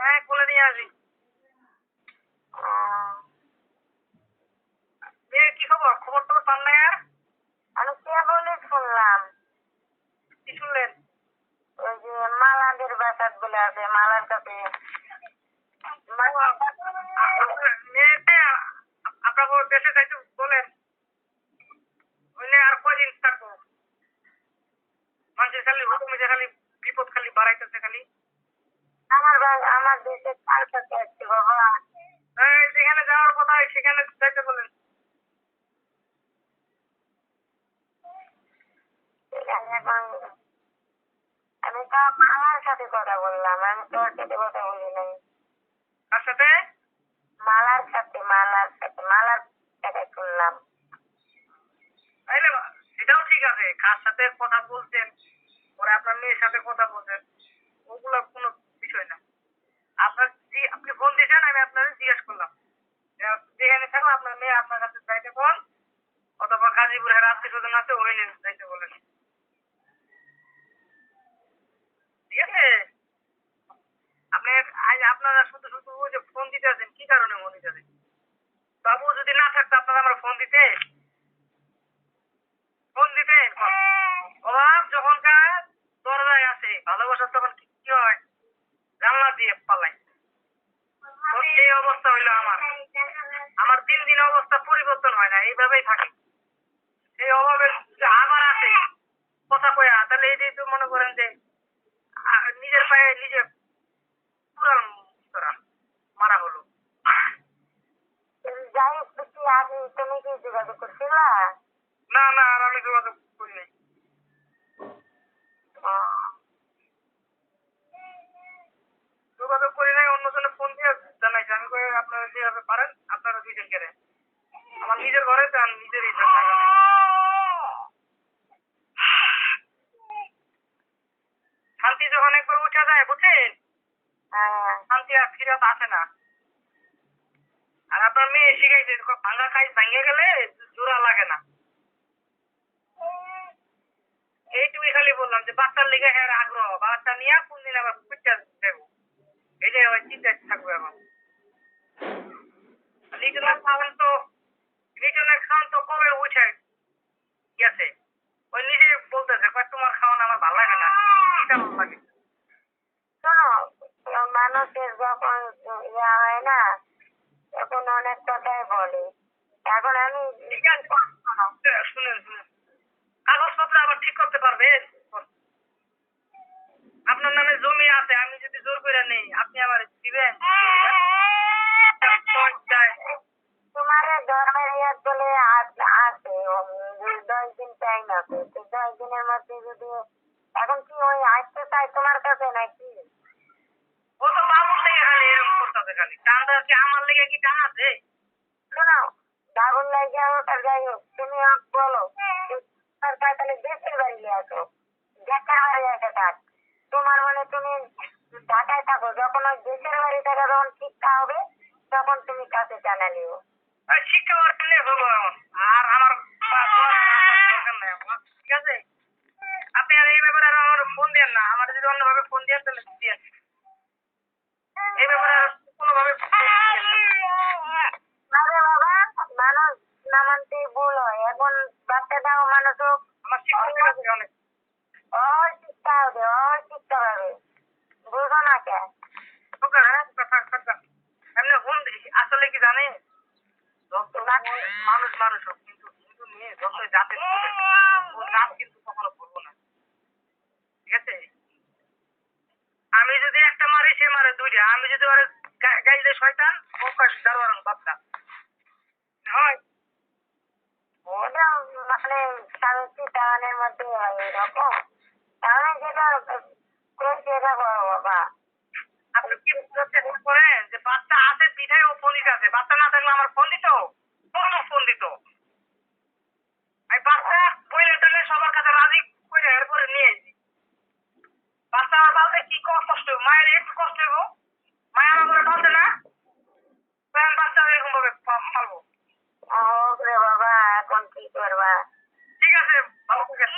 হ্যাঁ কোলে নিয়ে আসি। কি খবর? খবর টবর পান না আর? আমি কেবলই শুনলাম কি শুনলেন? ওই যে মালাদের বাসাত বলে আছে মালার কাছে মেয়েটা আপনাকে দেশে যাইতে বলেন, হইলে আর কয়দিন থাকবো? মানুষের খালি হুকুমে খালি বিপদ খালি বাড়াইতেছে খালি। আমার দেশে কার কাছে আসছে বাবা? যেখানে যাওয়ার কথা সেখানে যাইতে বলেন। এখন আমি তো মালার সাথে কথা বললাম, আমি তোর সাথে কথা বলি নাই। তার সাথে মালার সাথে মালার সাথে শুনলাম। তাইলে সেটাও ঠিক আছে, কার সাথে কথা বলছেন, পরে আপনার মেয়ের সাথে কথা বলছেন, ওগুলো কোনো বিষয় না। আপনি ফোন দিয়েছেন, আমি আপনাদের জিজ্ঞেস করলাম যেখানে থাকো আপনার মেয়ে আপনার কাছে যাইতে বল, অথবা গাজীপুরের আত্মীয় স্বজন আছে ওই যাইতে বলেন। ঠিক আছে? আপনি আপনারা শুধু শুধু ওই যে ফোন দিতে আছেন, কি কারণে ফোন দিতে আছেন? বাবু যদি না থাকতো আপনারা আমরা ফোন দিতেন? অভাব যখনকার দরজায় আছে, ভালোবাসা তখন কি হয়? জানলা দিয়ে পালাই। এই অবস্থা হইলো আমার দিন দিন অবস্থা পরিবর্তন হয় না, এইভাবেই থাকি। এই অভাবের আবার আছে কথা কয়া, তাহলে এই যে তো মনে করেন যে নিজের পায়ে নিজে পুরান করা মারা হলো। যাই একটু আগে তুমি কি যোগাযোগ করছিলা? না না, আর আমি যোগাযোগ করি নাই। যোগাযোগ করি নাই, অন্য জনে ফোন দিয়ে জানাইছে। আমি কই আপনারা যেভাবে পারেন আপনারা দুইজন কেন, আমার নিজের ঘরে যান, নিজেরই শান্তি যখন একবার উঠে যায় বুঝছেন, শান্তি আর ফিরাত আসে না। আর আপনার মেয়ে শিখাইছে ভাঙ্গা খাই ভাঙ্গে গেলে জোড়া লাগে না। এইটুকুই খালি বললাম যে বাচ্চার লেগে হ্যাঁ আগ্রহ, বাচ্চা নিয়ে কোন দিন আবার পিঠা দেবো, এটাই আমার চিন্তায় থাকবে। এখন লিটনের খাওয়ান তো কবে উঠে গেছে, ওই নিজে বলতেছে তোমার খাওয়ান আমার ভালো লাগে না, এটা ভালো লাগে। শোনো, মানুষের যখন ইয়া হয় না তখন অনেক কথাই বলে। এখন আমি শুনেন কাগজপত্র আবার ঠিক করতে পারবেন? আপনার নামে জমি আছে, আমি যদি জোর করে নেই আপনি আমার দিবেন? তোমার ধর্মের ইয়াদ বলে আছে 10 দিন টাইম আছে, তো 10 দিনের মধ্যে যদি এখন কি ওই আসতে চাই তোমার কাছে নাকি? ও তো বাবুর লেগে খালি এরকম করতেছে, খালি টানটা কি আমার লেগে কি টান আছে? শোনো, বাবুর লাগে ওটা যাই হোক, তুমি বলো তাহলে দেশের বাড়ি আসো, দেশের বাড়ি আসে থাক। তোমার মানে তুমি ঢাকায় থাকো, যখন ওই দেশের বাড়ি থেকে যখন শিক্ষা হবে তখন তুমি কাছে জানা নিও। শিক্ষা হলে হবো এমন, আর আমার দরকার নাই আমার। ঠিক আছে, আপনি আর এই ব্যাপারে আর আমার ফোন দেন না, আমার যদি অন্যভাবে ফোন দিয়ে তাহলে দিয়ে এই ব্যাপারে আর কোনোভাবে বাবা, মানুষ না মানতে ভুল হয়। এখন বাচ্চাটাও মানুষ হোক, আমার শিক্ষা আছে অনেক। শিক্ষা হবে, শিক্ষা পাবে, বুঝো না কে? এমনি ফোন আসলে কি জানে, মানুষ মানুষ হোক, কিন্তু হিন্দু মেয়ে যতই জাতের ও জাত কিন্তু কখনো বলবো না। ঠিক আছে, আমি যদি একটা মারি সে মারে দুইটা, আমি যদি ওরে গাইলে শয়তান ও কয় দারোয়ান বাচ্চা হয়। ওটা মানে স্বামী টানের মধ্যে হয় এরকম, তাহলে যেটা করছে এটা করো বাবা। আপনি কি চেষ্টা করেন যে বাচ্চা আছে পিঠায় ও ফোন দিতে আছে, বাচ্চা না থাকলে আমার ফোন দিত, কত ফোন দিত। আমি বাচ্চা বইলে টইলে সবার কাছে রাজি করে এরপরে নিয়ে এসেছি। বাচ্চা আমার বালতে কি কষ্ট, মায়ের একটু কষ্ট হইব, মায়ের আমার করে পালতে না, বাচ্চা এরকম ভাবে পালবো। রে বাবা, এখন কি করবা? ঠিক আছে, ভালো থাকেন।